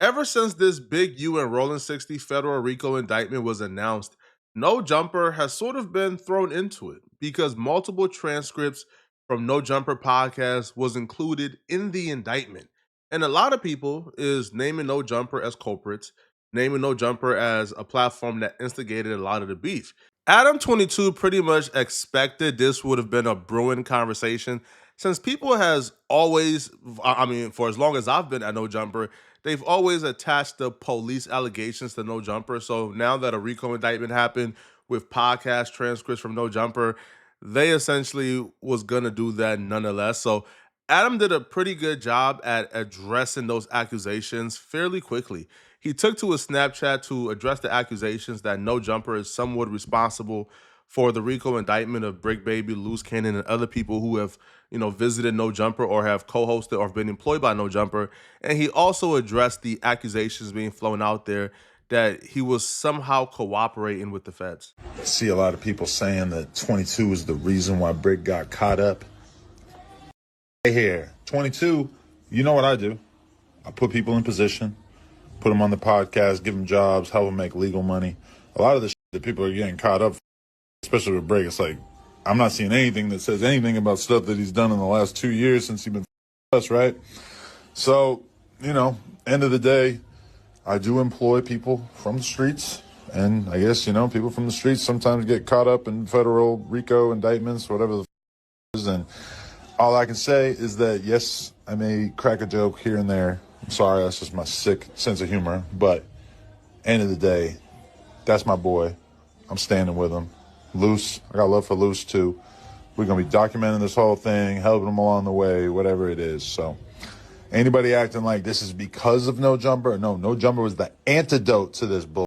Ever since this big U and Rolling 60 federal RICO indictment was announced, No Jumper has sort of been thrown into it because multiple transcripts from No Jumper podcast was included in the indictment. And a lot of people is naming No Jumper as culprits, naming No Jumper as a platform that instigated a lot of the beef. Adam 22 pretty much expected this would have been a brewing conversation since people has always, I mean, for as long as I've been at No Jumper, they've always attached the police allegations to No Jumper. So now that a RICO indictment happened with podcast transcripts from No Jumper, they essentially was gonna do that nonetheless. So Adam did a pretty good job at addressing those accusations fairly quickly. He took to his Snapchat to address the accusations that No Jumper is somewhat responsible for the RICO indictment of Brick Baby, Loose Cannon, and other people who have, visited No Jumper or have co-hosted or been employed by No Jumper. And he also addressed the accusations being flown out there that he was somehow cooperating with the feds. I see a lot of people saying that 22 is the reason why Brick got caught up. Hey here, 22, you know what I do. I put people in position, put them on the podcast, give them jobs, help them make legal money. A lot of the shit that people are getting caught up, especially with Brick, it's like, I'm not seeing anything that says anything about stuff that he's done in the last 2 years since he's been us, right? So, end of the day, I do employ people from the streets. And I guess, people from the streets sometimes get caught up in federal RICO indictments, whatever the is. And all I can say is that, yes, I may crack a joke here and there. I'm sorry, that's just my sick sense of humor. But end of the day, that's my boy. I'm standing with him. Loose, I got love for Loose too. We're going to be documenting this whole thing, helping him along the way, whatever it is. So anybody acting like this is because of No Jumper? No Jumper was the antidote to this bull.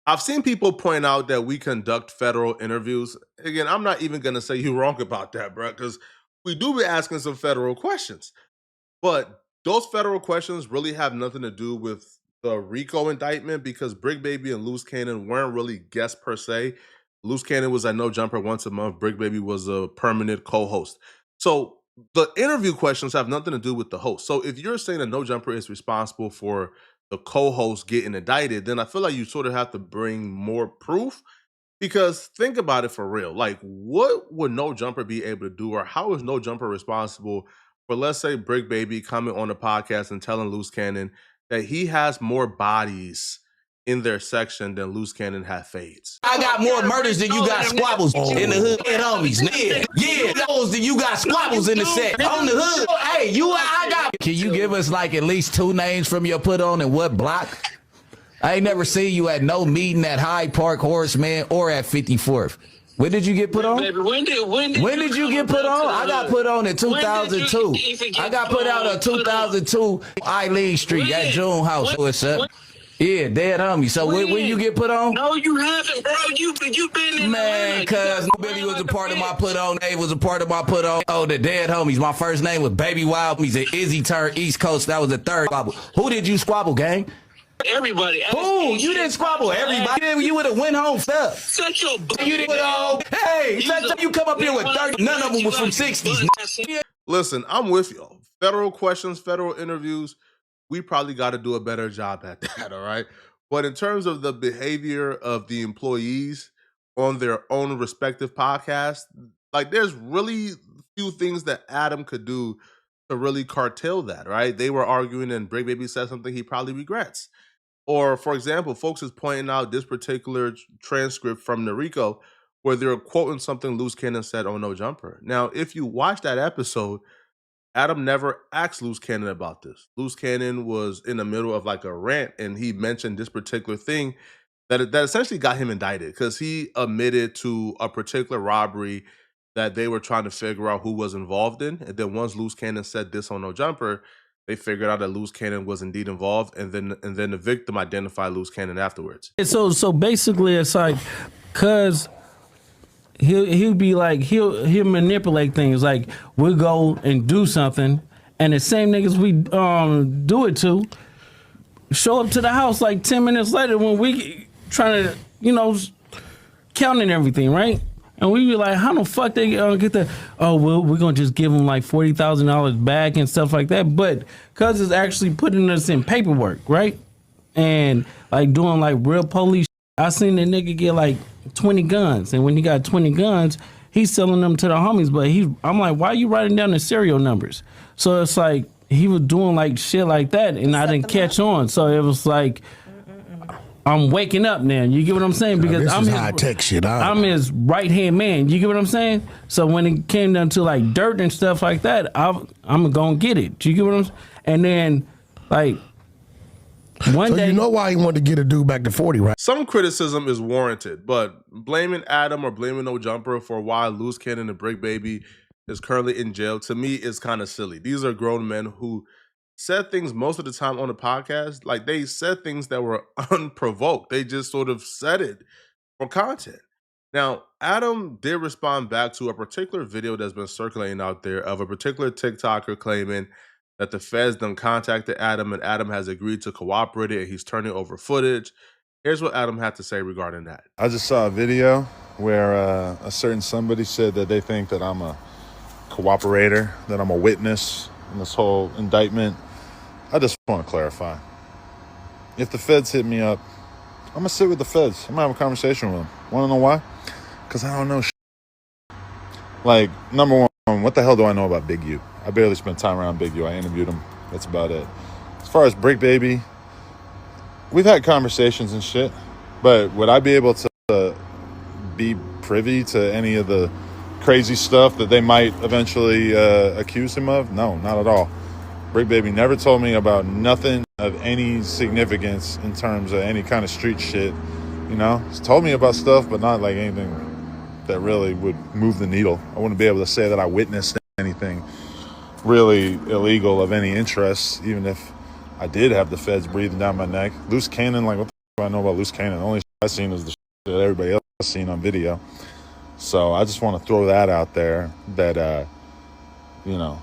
I've seen people point out that we conduct federal interviews. Again, I'm not even going to say you're wrong about that, bro, because we do be asking some federal questions. But those federal questions really have nothing to do with the RICO indictment because Brick Baby and Loose Cannon weren't really guests per se. Loose Cannon was at No Jumper once a month. Brick Baby was a permanent co-host. So the interview questions have nothing to do with the host. So if you're saying that No Jumper is responsible for the co-host getting indicted, then I feel like you sort of have to bring more proof. Because think about it for real. Like, what would No Jumper be able to do, or how is No Jumper responsible for, let's say, Brick Baby coming on the podcast and telling Loose Cannon that he has more bodies in their section than Loose Cannon had fades? I got more murders than you got squabbles in the hood, homies. Yeah, those than you got squabbles in the set on the hood. Hey, I got. Can you give us like at least 2 names from your put on and what block? I ain't never seen you at no meeting at Hyde Park, Horace Mann, or at 54th. When did you get put on? Baby, when did you get put on? I got put on in 2002. I got put out in 2002, Eileen Street at June House. What's up? Yeah, dead homie. So when you get put on? No, you haven't, bro. You've been in man, cuz Billy was a part of my put on. Dave was a part of my put on. Oh, the dead homies. My first name was Baby Wild. He's an Izzy turned East Coast. That was the third squabble. Who did you squabble, gang? Everybody. Who? You didn't squabble everybody. You would have went home stuff. Shut your You didn't go. Hey, you come up here with 30. None of them was from 60s. Listen, I'm with you. Federal questions, federal interviews, we probably got to do a better job at that, all right? But in terms of the behavior of the employees on their own respective podcasts, like there's really few things that Adam could do to really cartel that, right? They were arguing and Brick Baby said something he probably regrets. Or, for example, folks is pointing out this particular transcript from the RICO where they're quoting something Loose Cannon said on No Jumper. Now, if you watch that episode, Adam never asked Loose Cannon about this. Loose Cannon was in the middle of like a rant and he mentioned this particular thing that essentially got him indicted because he admitted to a particular robbery that they were trying to figure out who was involved in. And then once Loose Cannon said this on No Jumper, they figured out that Loose Cannon was indeed involved, and then the victim identified Loose Cannon afterwards. So basically, it's like, cause he'll be like he'll manipulate things. Like we'll go and do something, and the same niggas we do it to show up to the house like 10 minutes later when we trying to counting everything, right? And we be like, how the fuck they get that? Oh, well, we're going to just give them like $40,000 back and stuff like that. But because it's actually putting us in paperwork, right? And like doing like real police. I seen the nigga get like 20 guns. And when he got 20 guns, he's selling them to the homies. But I'm like, why are you writing down the serial numbers? So it's like he was doing like shit like that. And I didn't catch on. So it was like, I'm waking up now. You get what I'm saying? Because I'm his, high-tech shit. I'm his right-hand man. You get what I'm saying? So when it came down to like dirt and stuff like that, I'm going to get it. You get what I'm saying? And then like one day. You know why he wanted to get a dude back to 40, right? Some criticism is warranted, but blaming Adam or blaming No Jumper for why Loose Cannon and Brick Baby is currently in jail, to me, is kind of silly. These are grown men who said things most of the time on the podcast. Like, they said things that were unprovoked. They just sort of said it for content. Now, Adam did respond back to a particular video that's been circulating out there of a particular TikToker claiming that the feds done contacted Adam and Adam has agreed to cooperate and he's turning over footage. Here's what Adam had to say regarding that. I just saw a video where a certain somebody said that they think that I'm a cooperator, that I'm a witness in this whole indictment. I just want to clarify. If the feds hit me up, I'm going to sit with the feds. I'm going to have a conversation with them. Want to know why? Because I don't know shit. Like, number one, what the hell do I know about Big U? I barely spent time around Big U. I interviewed him. That's about it. As far as Brick Baby, we've had conversations and shit, but would I be able to be privy to any of the crazy stuff that they might eventually accuse him of? No, not at all. Brick Baby never told me about nothing of any significance in terms of any kind of street shit. You know, he's told me about stuff, but not like anything that really would move the needle. I wouldn't be able to say that I witnessed anything really illegal of any interest, even if I did have the feds breathing down my neck. Loose Cannon, like, what the fuck do I know about Loose Cannon? The only shit I've seen is the shit that everybody else has seen on video. So I just want to throw that out there that, you know,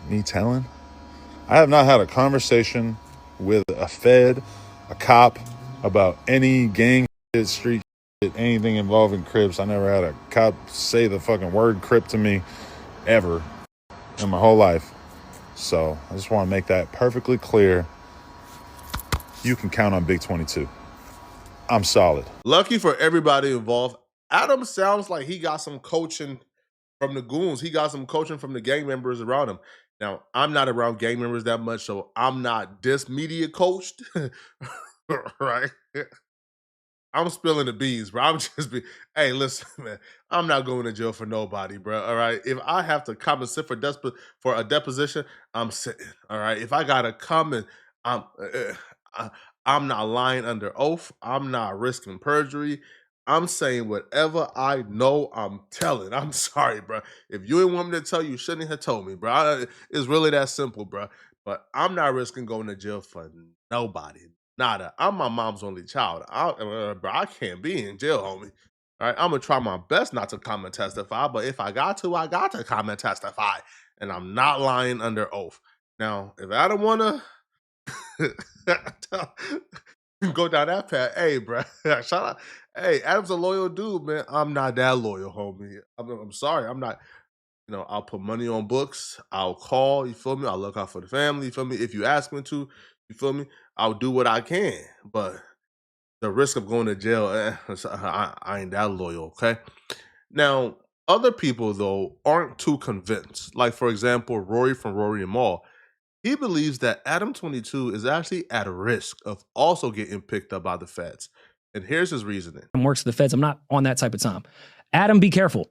me telling. I have not had a conversation with a fed, a cop, about any gang shit, street shit, anything involving Crips. I never had a cop say the fucking word Crip to me ever in my whole life. So I just want to make that perfectly clear. You can count on Big 22. I'm solid. Lucky for everybody involved, Adam sounds like he got some coaching from the goons. He got some coaching from the gang members around him. Now, I'm not around gang members that much, so I'm not this media coached, right? I'm spilling the beans, bro. I'm just hey, listen, man. I'm not going to jail for nobody, bro. All right. If I have to come and sit for a deposition, I'm sitting. All right. If I gotta come and I'm not lying under oath. I'm not risking perjury. I'm saying whatever I know, I'm telling. I'm sorry, bro. If you didn't want me to tell you, you shouldn't have told me, bro. It's really that simple, bro. But I'm not risking going to jail for nobody. Nada. I'm my mom's only child. Bro, I can't be in jail, homie. All right, I'm gonna try my best not to come and testify, but if I got to, I got to come and testify, and I'm not lying under oath. Now, if I don't wanna go down that path, hey, bro, shout out. Hey, Adam's a loyal dude, man. I'm not that loyal, homie. I'm sorry. I'm not. You know, I'll put money on books. I'll call. You feel me? I'll look out for the family. You feel me? If you ask me to, you feel me? I'll do what I can. But the risk of going to jail, I ain't that loyal. Okay. Now, other people though aren't too convinced. Like, for example, Rory from Rory and Maul. He believes that Adam 22 is actually at risk of also getting picked up by the feds. And here's his reasoning. Works for the feds. I'm not on that type of time. Adam, be careful.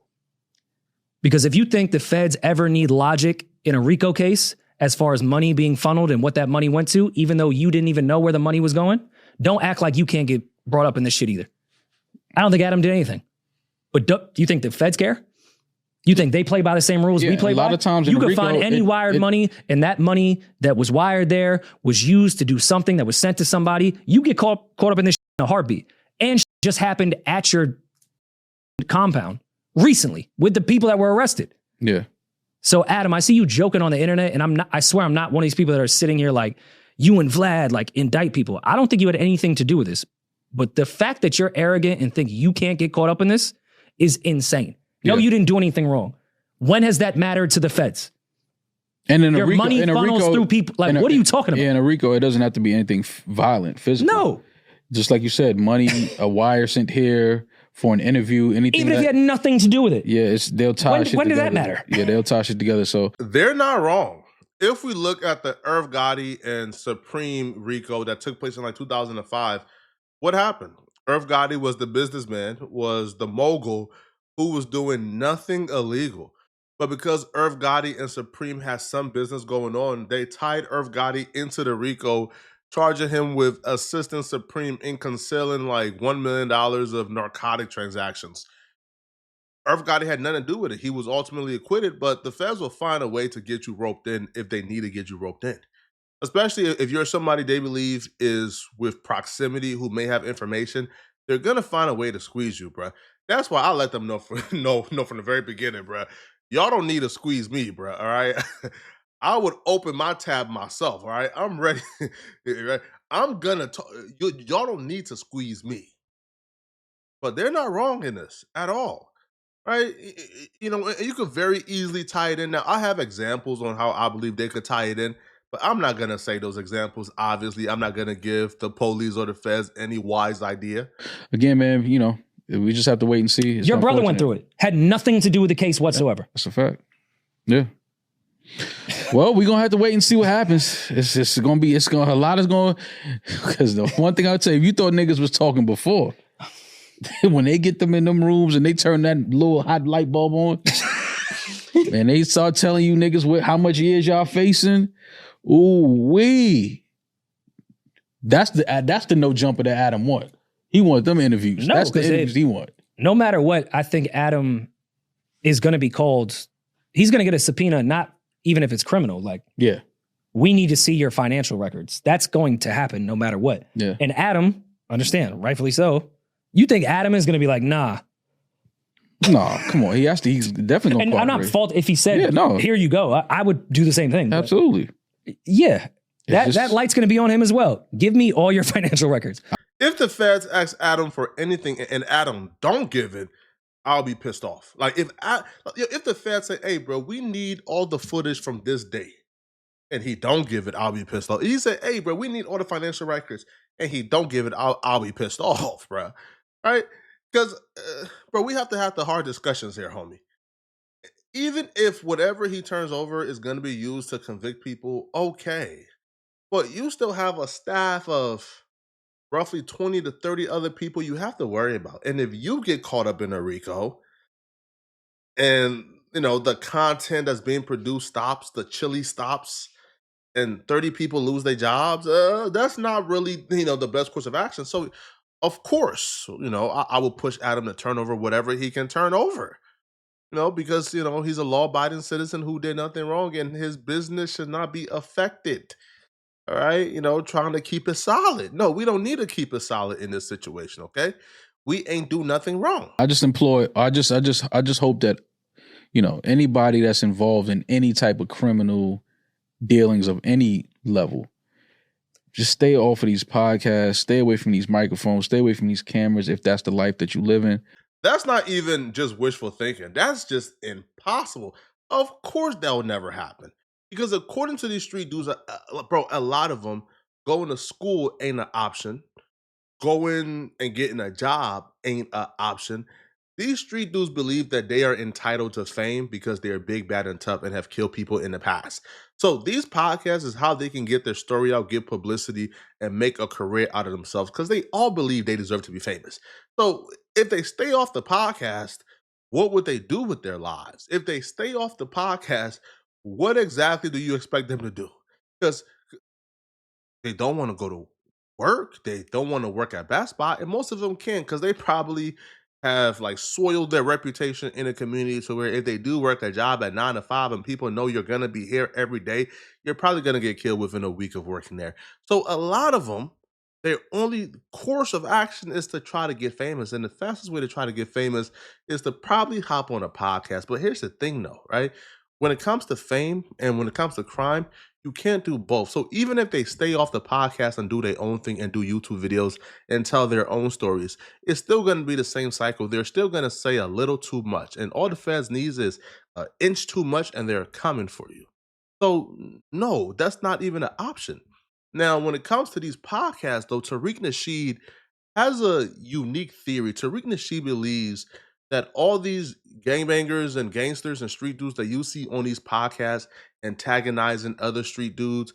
Because if you think the feds ever need logic in a RICO case, as far as money being funneled and what that money went to, even though you didn't even know where the money was going, don't act like you can't get brought up in this shit either. I don't think Adam did anything. But do you think the feds care? You think they play by the same rules we play by? A lot of times you in can RICO, find any wired money, and that money that was wired there was used to do something that was sent to somebody. You get caught up in this shit in a heartbeat. And just happened at your compound recently with the people that were arrested. Yeah. So Adam, I see you joking on the internet, and I swear I'm not one of these people that are sitting here like you and Vlad like indict people. I don't think you had anything to do with this. But the fact that you're arrogant and think you can't get caught up in this is insane. No, you didn't do anything wrong. When has that mattered to the feds? And in Your RICO, money funnels through people. Like, what are you talking about? Yeah, in a RICO, it doesn't have to be anything violent, physical. No. Just like you said, money, a wire sent here for an interview, anything. Even if you had nothing to do with it. Yeah, they'll tie shit together. When did that matter? Yeah, they'll tie shit together. So they're not wrong. If we look at the Irv Gotti and Supreme RICO that took place in like 2005, what happened? Irv Gotti was the businessman, was the mogul who was doing nothing illegal. But because Irv Gotti and Supreme had some business going on, they tied Irv Gotti into the RICO, charging him with assisting Supreme in concealing like $1 million of narcotic transactions. Irv Gotti had nothing to do with it. He was ultimately acquitted, but the feds will find a way to get you roped in if they need to get you roped in. Especially if you're somebody they believe is with proximity who may have information, they're gonna find a way to squeeze you, bruh. That's why I let them know from the very beginning, bruh. Y'all don't need to squeeze me, bruh. All right, I would open my tab myself. All right, I'm ready. Right? I'm gonna talk. Y'all don't need to squeeze me, but they're not wrong in this at all. Right? You know, you could very easily tie it in. Now, I have examples on how I believe they could tie it in, but I'm not going to say those examples. Obviously, I'm not going to give the police or the feds any wise idea. again, man, you know, we just have to wait and see. It's Your brother went through unfortunate. it. Had nothing to do with the case whatsoever. That's a fact. Yeah. Well, we're gonna have to wait and see what happens. It's gonna be a lot is going, because the one thing I'll tell you, if you thought niggas was talking before, when they get them in them rooms and they turn that little hot light bulb on, and they start telling you niggas how much years y'all facing, ooh wee. That's the no jumper that Adam want. He want them interviews. No, that's the 'cause interviews he want. No matter what, I think Adam is going to be called. He's going to get a subpoena, not even if it's criminal. Like, Yeah. we need to see your financial records. That's going to happen no matter what. Yeah. And Adam, understand, rightfully so. You think Adam is going to be like, nah. Nah, come on. He's definitely And gonna I'm not cooperate. fault if he said, here you go. I would do the same thing. but Absolutely. yeah. It's That just- light's going to be on him as well. Give me all your financial records. If the feds ask Adam for anything and Adam don't give it, I'll be pissed off. Like if the feds say, "Hey, bro, we need all the footage from this day," and he don't give it, I'll be pissed off. He say, "Hey, bro, we need all the financial records," and he don't give it, I'll be pissed off, bro. Right? Because, bro, we have to have the hard discussions here, homie. Even if whatever he turns over is going to be used to convict people, okay, but you still have a staff of roughly 20 to 30 other people you have to worry about. And if you get caught up in a RICO and, you know, the content that's being produced stops, the chili stops, and 30 people lose their jobs, that's not really, you know, the best course of action. So, of course, you know, I will push Adam to turn over whatever he can turn over, you know, because, you know, he's a law-abiding citizen who did nothing wrong and his business should not be affected. All right, you know, trying to keep it solid. No, we don't need to keep it solid in this situation, okay? We ain't do nothing wrong. I just hope that, you know, anybody that's involved in any type of criminal dealings of any level, just stay off of these podcasts, stay away from these microphones, stay away from these cameras if that's the life that you live in. That's not even just wishful thinking. That's just impossible. Of course that will never happen. Because according to these street dudes, bro, a lot of them going to school ain't an option. Going and getting a job ain't an option. These street dudes believe that they are entitled to fame because they're big, bad, and tough and have killed people in the past. So these podcasts is how they can get their story out, get publicity, and make a career out of themselves because they all believe they deserve to be famous. So if they stay off the podcast, what would they do with their lives? If they stay off the podcast, what exactly do you expect them to do? Because they don't want to go to work. They don't want to work at Best Buy. And most of them can't because they probably have like soiled their reputation in a community to where if they do work a job at 9 to 5 and people know you're going to be here every day, you're probably going to get killed within a week of working there. So a lot of them, their only course of action is to try to get famous. And the fastest way to try to get famous is to probably hop on a podcast. But here's the thing though, right? When it comes to fame and when it comes to crime, You can't do both. So even if they stay off the podcast and do their own thing and do YouTube videos and tell their own stories, it's still going to be the same cycle. They're still going to say a little too much. And all the feds needs is an inch too much and they're coming for you. So no, that's not even an option. Now, when it comes to these podcasts, though, Tariq Nasheed has a unique theory. Tariq Nasheed believes that all these gangbangers and gangsters and street dudes that you see on these podcasts antagonizing other street dudes,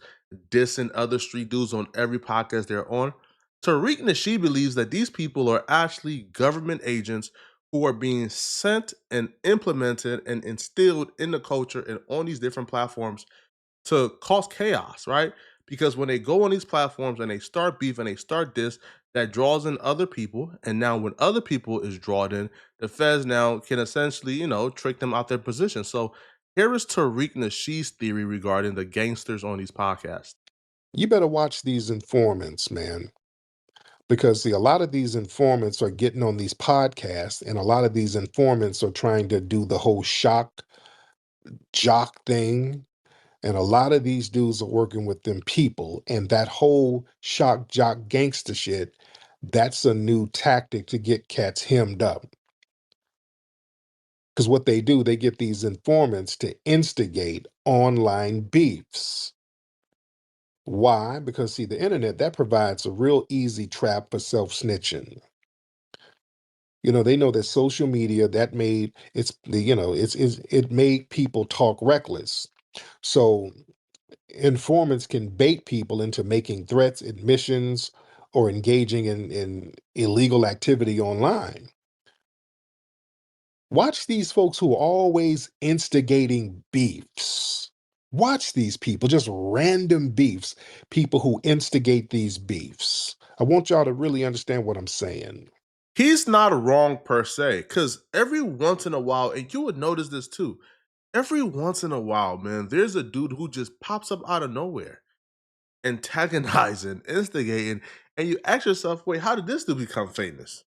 dissing other street dudes on every podcast they're on, Tariq Nasheed believes that these people are actually government agents who are being sent and implemented and instilled in the culture and on these different platforms to cause chaos, right? Because when they go on these platforms and they start beef and they start this, that draws in other people. And now when other people is drawn in, the feds now can essentially, trick them out their position. So here is Tariq Nasheed's theory regarding the gangsters on these podcasts. You better watch these informants, man. Because see, a lot of these informants are getting on these podcasts, and a lot of these informants are trying to do the whole shock jock thing. And a lot of these dudes are working with them people, and that whole shock jock gangster shit, that's a new tactic to get cats hemmed up. Because what they do, they get these informants to instigate online beefs. Why? Because see, the internet, that provides a real easy trap for self-snitching. They know that social media that made it made people talk reckless. So informants can bait people into making threats, admissions, or engaging in illegal activity online. Watch these folks who are always instigating beefs. Watch these people, just random beefs, people who instigate these beefs. I want y'all to really understand what I'm saying. He's not wrong per se, because every once in a while, and you would notice this too, every once in a while, man, there's a dude who just pops up out of nowhere, antagonizing, instigating, and you ask yourself, wait, how did this dude become famous?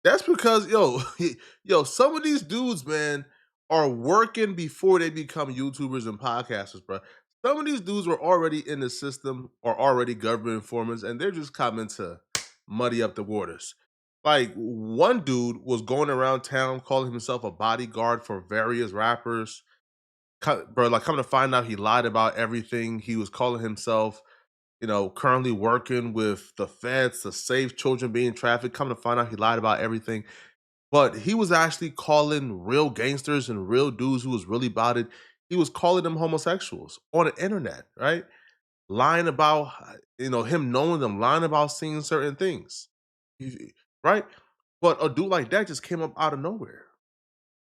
That's because, some of these dudes, man, are working before they become YouTubers and podcasters, bro. Some of these dudes were already in the system or already government informants, and they're just coming to muddy up the waters. Like, one dude was going around town calling himself a bodyguard for various rappers. Bro, like, come to find out he lied about everything. He was calling himself, currently working with the feds to save children being trafficked. Come to find out he lied about everything. But he was actually calling real gangsters and real dudes who was really about it. He was calling them homosexuals on the internet, right? Lying about, him knowing them, lying about seeing certain things, right? But a dude like that just came up out of nowhere,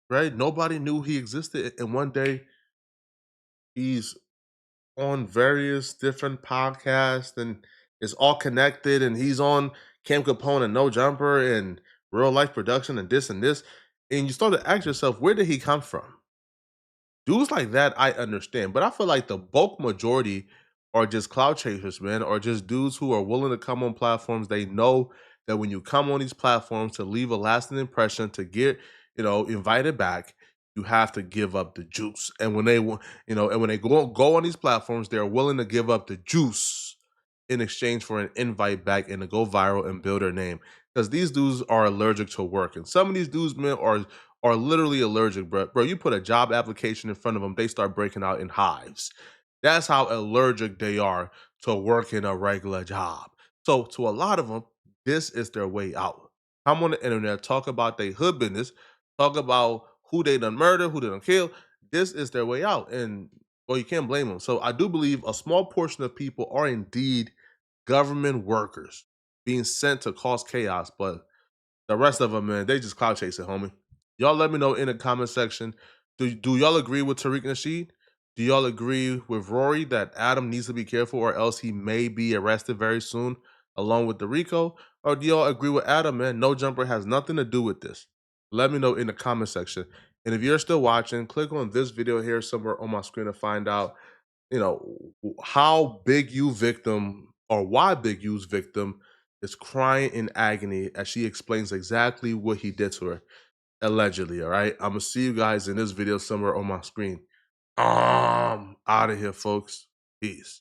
right? Nobody knew he existed. And one day he's on various different podcasts and it's all connected, and he's on Cam Capone and No Jumper and Real Life Production and this and this. And you start to ask yourself, where did he come from? Dudes like that, I understand, but I feel like the bulk majority are just cloud chasers, man, or just dudes who are willing to come on platforms. They know that when you come on these platforms to leave a lasting impression, to get, invited back, you have to give up the juice. And when they and when they go on these platforms, they're willing to give up the juice in exchange for an invite back and to go viral and build their name. Because these dudes are allergic to work. And some of these dudes, man, are literally allergic, bro. Bro, you put a job application in front of them, they start breaking out in hives. That's how allergic they are to working a regular job. So to a lot of them, this is their way out. Come on the internet, talk about their hood business, talk about who they done murder, who they done kill. This is their way out. And, well, you can't blame them. So I do believe a small portion of people are indeed government workers being sent to cause chaos, but the rest of them, man, they just cloud chasing, homie. Y'all let me know in the comment section. Do y'all agree with Tariq Nasheed? Do y'all agree with Rory that Adam needs to be careful or else he may be arrested very soon along with the RICO? Or do y'all agree with Adam, man? No Jumper has nothing to do with this. Let me know in the comment section. And if you're still watching, click on this video here somewhere on my screen to find out, how Big U victim or why Big U's victim is crying in agony as she explains exactly what he did to her, allegedly. All right, I'm gonna see you guys in this video somewhere on my screen. Out of here, folks. Peace.